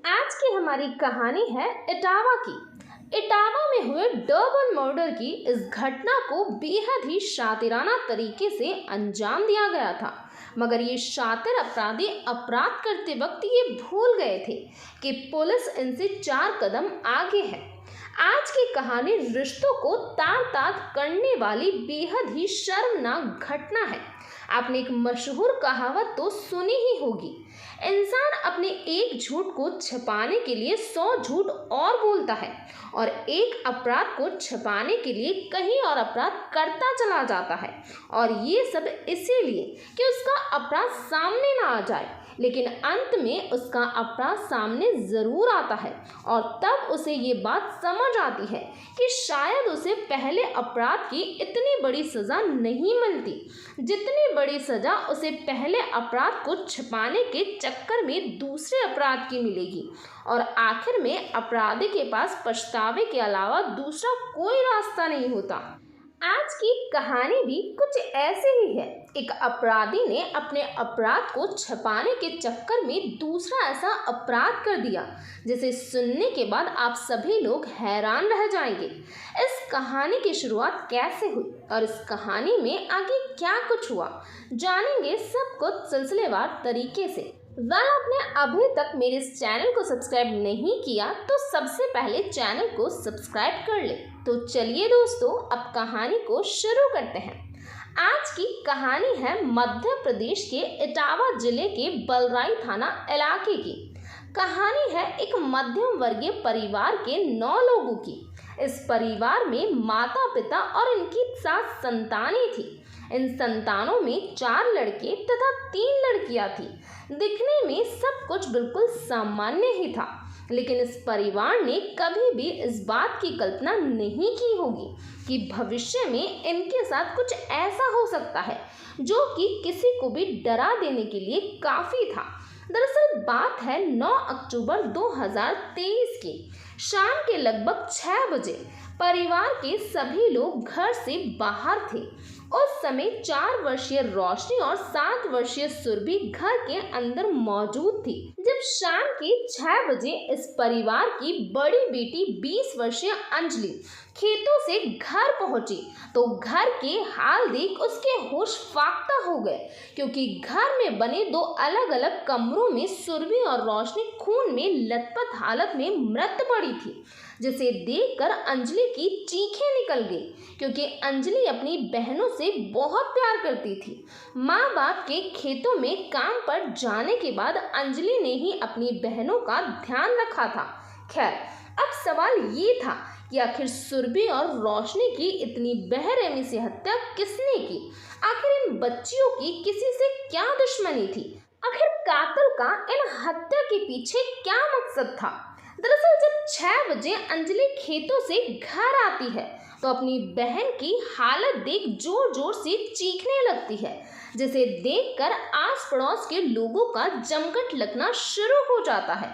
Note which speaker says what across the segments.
Speaker 1: आज की हमारी कहानी है इटावा की। इटावा में हुए डबल मर्डर की इस घटना को बेहद ही शातिराना तरीके से अंजाम दिया गया था, मगर ये शातिर अपराधी अपराध करते वक्त ये भूल गए थे कि पुलिस इनसे 4 कदम आगे है। आज की कहानी रिश्तों को तार तार करने वाली बेहद ही शर्मनाक घटना है। आपने एक मशहूर कहावत तो सुनी ही होगी, इंसान अपने एक झूठ को छिपाने के लिए 100 झूठ और बोलता है और एक अपराध को छिपाने के लिए कहीं और अपराध करता चला जाता है। और ये सब इसीलिए कि उसका अपराध सामने ना आ जाए, लेकिन अंत में उसका अपराध सामने ज़रूर आता है और तब उसे ये बात समझ आती है कि शायद उसे पहले अपराध की इतनी बड़ी सज़ा नहीं मिलती जितनी बड़ी सज़ा उसे पहले अपराध को छिपाने के चक्कर में दूसरे अपराध की मिलेगी। और आखिर में अपराधी के पास पछतावे के अलावा दूसरा कोई रास्ता नहीं होता। आज की कहानी भी कुछ ऐसे ही है। एक अपराधी ने अपने अपराध को छिपाने के चक्कर में दूसरा ऐसा अपराध कर दिया जिसे सुनने के बाद आप सभी लोग हैरान रह जाएंगे। इस कहानी की शुरुआत कैसे हुई और इस कहानी में आगे क्या कुछ हुआ, जानेंगे सब कुछ सिलसिलेवार तरीके से। आपने अभी तक मेरे इस चैनल को सब्सक्राइब नहीं किया तो सबसे पहले चैनल को सब्सक्राइब कर ले। तो चलिए दोस्तों, अब कहानी को शुरू करते हैं। आज की कहानी है मध्य प्रदेश के इटावा जिले के बलराई थाना इलाके की। कहानी है एक मध्यम वर्गीय परिवार के 9 लोगों की। इस परिवार में माता पिता और इनकी 7 संतानें थी। इन संतानों में 4 लड़के तथा 3 लड़कियां थी। दिखने में सब कुछ बिल्कुल सामान्य ही था, लेकिन इस परिवार ने कभी भी इस बात की कल्पना नहीं की होगी कि भविष्य में इनके साथ कुछ ऐसा हो सकता है जो कि किसी को भी डरा देने के लिए काफ़ी था। दरअसल बात है 9 अक्टूबर 2023 की। शाम के लगभग 6 बजे परिवार के सभी लोग घर से बाहर थे। उस समय 4 वर्षीय रोशनी और 7 वर्षीय सुरभि घर के अंदर मौजूद थी। जब शाम के 6 बजे इस परिवार की बड़ी बेटी 20 वर्षीय अंजलि खेतों से घर पहुंची तो घर के हाल देख उसके होश फाख्ता हो गए, क्योंकि घर में बने 2 अलग अलग कमरों में सुरभि और रोशनी खून में लथपथ हालत में मृत पड़ी थी, जिसे देखकर अंजलि की चीखें निकल गई, क्योंकि अंजलि अपनी बहनों से बहुत प्यार करती थी। माँ बाप के खेतों में काम पर जाने के बाद अंजलि ने ही अपनी बहनों का ध्यान रखा था। खैर, अब सवाल ये था कि आखिर सुरभि और रोशनी की इतनी बेरहमी से हत्या किसने की? आखिर इन बच्चियों की किसी से क्या दुश्मनी थी? आखिर कातिल का इन हत्या के पीछे क्या मकसद था? दरअसल जब 6 बजे अंजलि खेतों से घर आती है तो अपनी बहन की हालत देख जोर जोर से चीखने लगती है, जिसे देखकर आस पड़ोस के लोगों का जमघट लगना शुरू हो जाता है।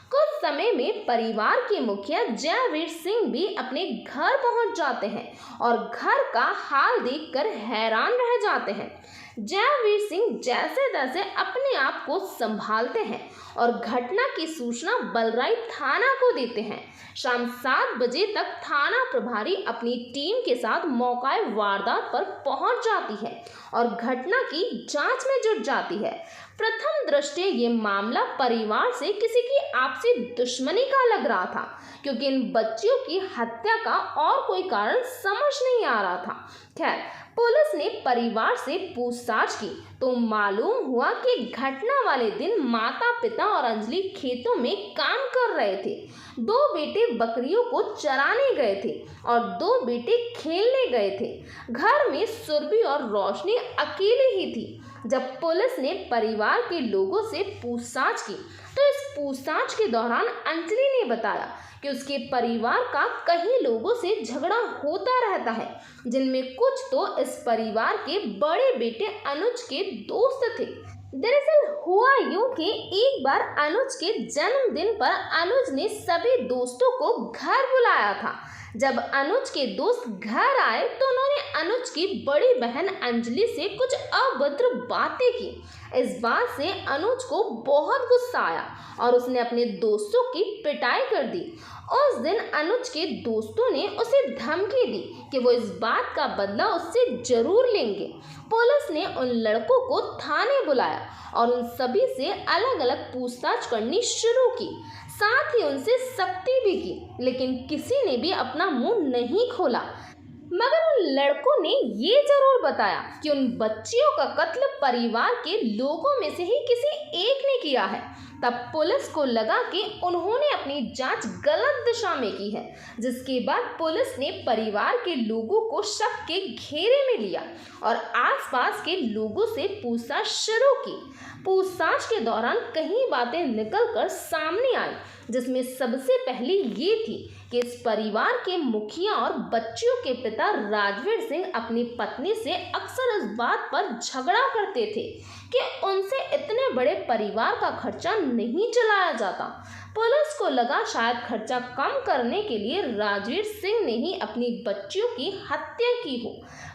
Speaker 1: कुछ समय में परिवार के मुखिया जयवीर सिंह भी अपने घर पहुंच जाते हैं और घर का हाल देखकर हैरान रह जाते हैं। जयवीर सिंह जैसे तैसे अपने आप को संभालते हैं और घटना की सूचना बलराई थाना को देते हैं। शाम 7 बजे तक थाना प्रभारी अपनी टीम के साथ मौके वारदात पर पहुंच जाती है और घटना की जांच में जुट जाती है। प्रथम दृष्टया ये मामला परिवार से किसी की आपसी दुश्मनी का लग रहा था, क्योंकि इन बच्चियों की हत्या का और कोई कारण समझ नहीं आ रहा था। खैर, पुलिस ने परिवार से पूछताछ की तो मालूम हुआ कि घटना वाले दिन माता पिता और अंजलि खेतों में काम कर रहे थे। 2 बेटे बकरियों को चराने गए थे और 2 बेटे खेलने गए थे। घर में सुरभि और रोशनी अकेली ही थी। जब पुलिस ने परिवार के लोगों से पूछताछ की तो इस पूछताछ के दौरान अंजलि ने बताया कि उसके परिवार का कई लोगों से झगड़ा होता रहता है, जिनमें कुछ तो इस परिवार के बड़े बेटे अनुज के दोस्त थे। दरअसल हुआ यूं कि एक बार अनुज के जन्मदिन पर अनुज ने सभी दोस्तों को घर बुलाया था। जब अनुज के दोस्त घर आए तो उन्होंने अनुज की बड़ी बहन अंजलि से कुछ अभद्र बातें की। इस बात से अनुज को बहुत गुस्सा आया और उसने अपने दोस्तों की पिटाई कर दी। उस दिन अनुज के दोस्तों ने उसे धमकी दी कि वो इस बात का बदला उससे जरूर लेंगे। पुलिस ने उन लड़कों को थाने बुलाया और उन सभी से अलग अलग पूछताछ करनी शुरू की। साथ ही उनसे सख्ती भी की, लेकिन किसी ने भी अपना मुंह नहीं खोला। मगर उन लड़कों ने ये जरूर बताया कि उन बच्चियों का कत्ल परिवार के लोगों में से ही किसी एक ने किया है। तब पुलिस को लगा कि उन्होंने अपनी जांच गलत दिशा में की है, जिसके बाद पुलिस ने परिवार के लोगों को शक के घेरे में लिया और आसपास के लोगों से पूछताछ शुरू की। पूछताछ के दौरान कई बातें निकलकर सामने आई, जिसमें सबसे पहली ये थी कि इस परिवार के मुखिया और बच्चियों के पिता राजवीर सिंह अपनी पत्नी से अक्सर इस बात पर झगड़ा करते थे कि उनसे इतने बड़े परिवार का खर्चा नहीं चलाया जाता। पुलिस को लगा शायद खर्चा कम करने के लिए राजवीर सिंह ने ही अपनी बच्चियों की हत्या की हो।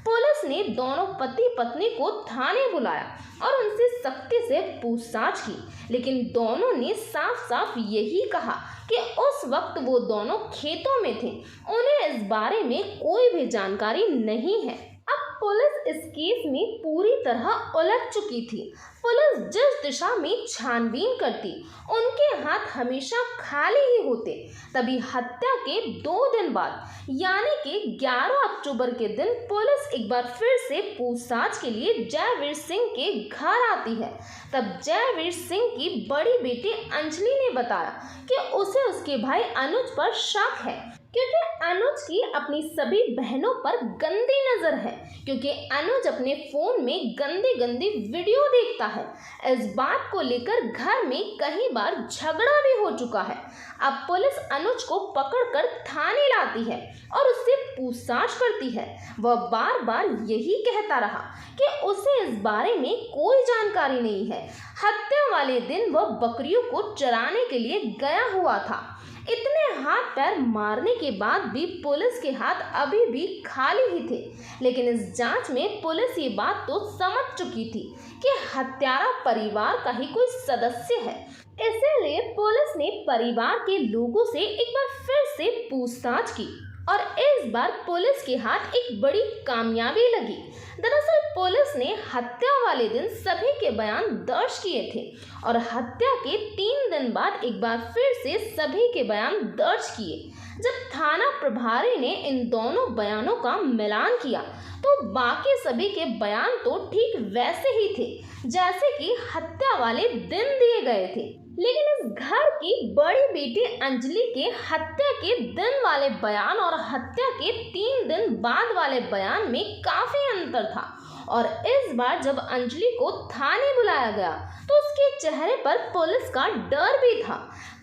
Speaker 1: पुलिस ने दोनों पति पत्नी को थाने बुलाया और उनसे सख्ती से पूछताछ की, लेकिन दोनों ने साफ साफ यही कहा कि उस वक्त वो दोनों खेतों में थे, उन्हें इस बारे में कोई भी जानकारी नहीं है। अब पुलिस इस केस में पूरी तरह उलझ चुकी थी। पुलिस जिस दिशा में छानबीन करती, उनके हाथ हमेशा खाली ही होते। तभी हत्या के 2 दिन बाद यानी कि 11 अक्टूबर के दिन पुलिस एक बार फिर से पूछताछ के लिए जयवीर सिंह के घर आती है। तब जयवीर सिंह की बड़ी बेटी अंजलि ने बताया कि उसे उसके भाई अनुज पर शक है, क्योंकि अनुज की अपनी सभी बहनों पर गंदी नजर है, क्योंकि अनुज अपने फोन में गंदी गंदी वीडियो देखता है। इस बात को लेकर घर में कई बार झगड़ा भी हो चुका है। अब पुलिस अनुज को पकड़कर थाने लाती है और उससे पूछताछ करती है। वह बार बार यही कहता रहा कि उसे इस बारे में कोई जानकारी नहीं है। हत्या वाले दिन वह बकरियों को चराने के लिए गया हुआ था। इतने हाथ पैर मारने के बाद भी पुलिस के हाथ अभी भी खाली ही थे, लेकिन इस जांच में पुलिस ये बात तो समझ चुकी थी कि हत्यारा परिवार का ही कोई सदस्य है। इसीलिए पुलिस ने परिवार के लोगों से एक बार फिर से पूछताछ की और इस बार पुलिस के हाथ एक बड़ी कामयाबी लगी। दरअसल पुलिस ने हत्या वाले दिन सभी के बयान दर्ज किए थे और हत्या के 3 दिन बाद एक बार फिर से सभी के बयान दर्ज किए। जब थाना प्रभारी ने इन दोनों बयानों का मिलान किया तो बाकी सभी के बयान तो ठीक वैसे ही थे जैसे कि हत्या वाले दिन दिए गए थे, लेकिन इस घर की बड़ी बेटी अंजलि के हत्या के दिन वाले बयान और हत्या के 3 दिन बाद वाले बयान में काफी अंतर था। और इस बार जब अंजलि को थाने बुलाया गया तो उसके चेहरे पर पुलिस का डर भी था।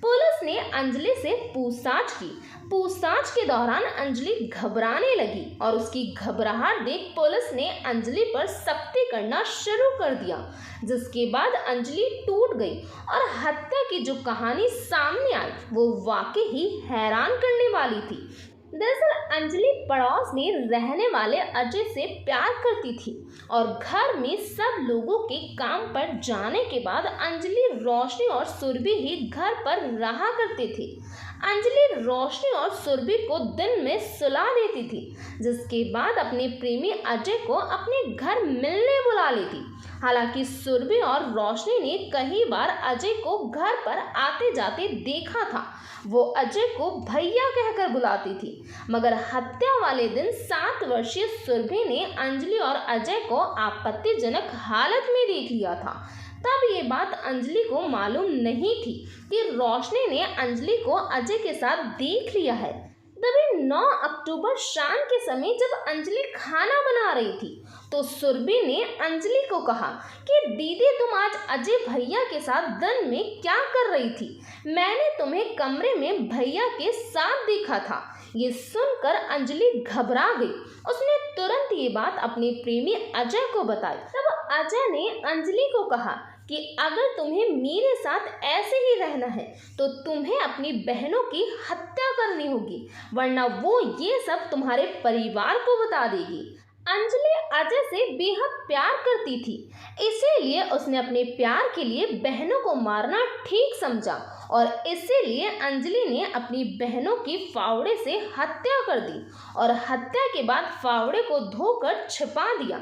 Speaker 1: पुलिस ने अंजलि से पूछताछ की। पूछताछ के दौरान अंजलि घबराने लगी और उसकी घबराहट देख पुलिस ने अंजलि पर सख्ती करना शुरू कर दिया, जिसके बाद अंजलि टूट गई और हत्या की जो कहानी सामने आई वो वाकई ही हैरान करने वाली थी। दरअसल अंजलि पड़ोस में रहने वाले अजय से प्यार करती थी और घर में सब लोगों के काम पर जाने के बाद अंजलि, रोशनी और सुरभि ही घर पर रहा करते थे। अंजलि रोशनी और सुरभि को दिन में सुला देती थी, जिसके बाद अपने प्रेमी अजय को अपने घर मिलने बुला लेती। हालांकि सुरभि और रोशनी ने कई बार अजय को घर पर आते जाते देखा था। वो अजय को भैया कहकर बुलाती थी, मगर हत्या वाले दिन 7 वर्षीय सुरभि ने अंजलि और अजय को आपत्तिजनक हालत में देख लिया था। तब ये बात अंजलि को मालूम नहीं थी कि रोशनी ने अंजलि को अजय के साथ देख लिया है। तभी 9 अक्टूबर शाम के समय जब अंजलि खाना बना रही थी तो सुरभि ने अंजलि को कहा कि दीदी, तुम आज अजय भैया के साथ दिन में क्या कर रही थी? मैंने तुम्हें कमरे में भैया के साथ देखा था। ये सुनकर अंजलि घबरा गई। उसने तुरंत ये बात अपने प्रेमी अजय को बताई। तब अजय ने अंजलि को कहा कि अगर तुम्हें मेरे साथ ऐसे ही रहना है तो तुम्हें अपनी बहनों की हत्या करनी होगी, वरना वो ये सब तुम्हारे परिवार को बता देगी। अंजलि अजय से बेहद प्यार करती थी, इसीलिए उसने अपने प्यार के लिए बहनों को मारना ठीक समझा और इसीलिए अंजलि ने अपनी बहनों की फावड़े से हत्या कर दी और हत्या के बाद फावड़े को धोकर छिपा दिया।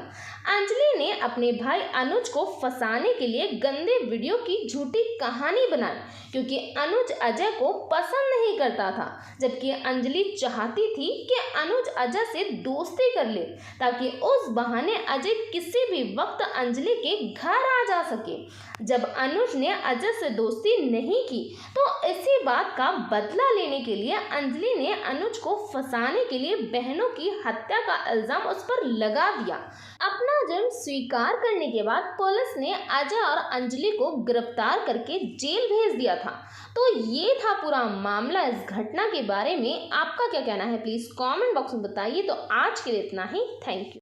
Speaker 1: अंजलि ने अपने भाई अनुज को फंसाने के लिए गंदे वीडियो की झूठी कहानी बनाई, क्योंकि अनुज अजय को पसंद नहीं करता था, जबकि अंजलि चाहती थी कि अनुज अजय से दोस्ती कर ले ताकि उस बहाने अजय किसी भी वक्त अंजलि के घर आ जा सके। जब अनुज ने अजय से दोस्ती नहीं की तो इसी बात का बदला लेने के लिए अंजलि ने अनुज को फंसाने के लिए बहनों की हत्या का इल्जाम उस पर लगा दिया। अपना जुर्म स्वीकार करने के बाद पुलिस ने अजय और अंजलि को गिरफ्तार करके जेल भेज दिया था। तो ये था पूरा मामला। इस घटना के बारे में आपका क्या कहना है, प्लीज कमेंट बॉक्स में बताइए। तो आज के लिए इतना ही। Thank you.